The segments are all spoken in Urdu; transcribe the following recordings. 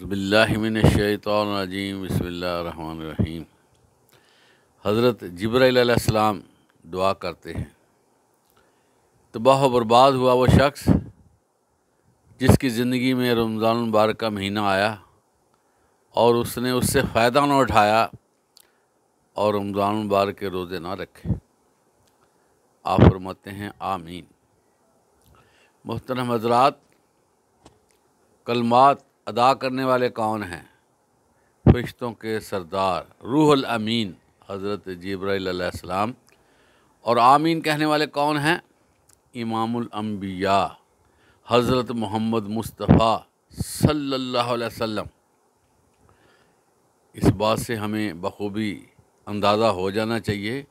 باللہ من الشیطان الرجیم بسم اللہ الرحمن الرحیم۔ حضرت جبرائیل علیہ السلام دعا کرتے ہیں، تباہ و برباد ہوا وہ شخص جس کی زندگی میں رمضان المبارک کا مہینہ آیا اور اس نے اس سے فائدہ نہ اٹھایا اور رمضان المبارک کے روزے نہ رکھے۔ آپ فرماتے ہیں آمین۔ محترم حضرات، کلمات ادا کرنے والے کون ہیں؟ فرشتوں کے سردار روح الامین حضرت جبرائیل علیہ السلام۔ اور آمین کہنے والے کون ہیں؟ امام الانبیاء حضرت محمد مصطفیٰ صلی اللہ علیہ وسلم۔ اس بات سے ہمیں بخوبی اندازہ ہو جانا چاہیے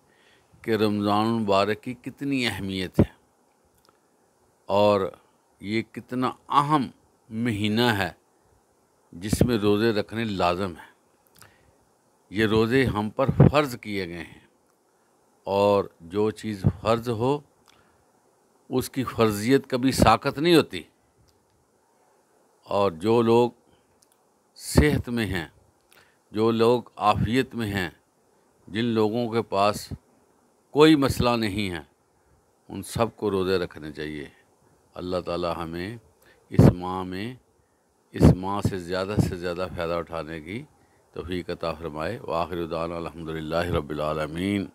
کہ رمضان المبارک کی کتنی اہمیت ہے اور یہ کتنا اہم مہینہ ہے جس میں روزے رکھنے لازم ہیں۔ یہ روزے ہم پر فرض کیے گئے ہیں، اور جو چیز فرض ہو اس کی فرضیت کبھی ساقط نہیں ہوتی۔ اور جو لوگ صحت میں ہیں، جو لوگ عافیت میں ہیں، جن لوگوں کے پاس کوئی مسئلہ نہیں ہے، ان سب کو روزے رکھنے چاہیے۔ اللہ تعالی ہمیں اس ماہ سے زیادہ فائدہ اٹھانے کی توفیق عطا فرمائے۔ وآخر دعوانا الحمدللہ رب العالمین۔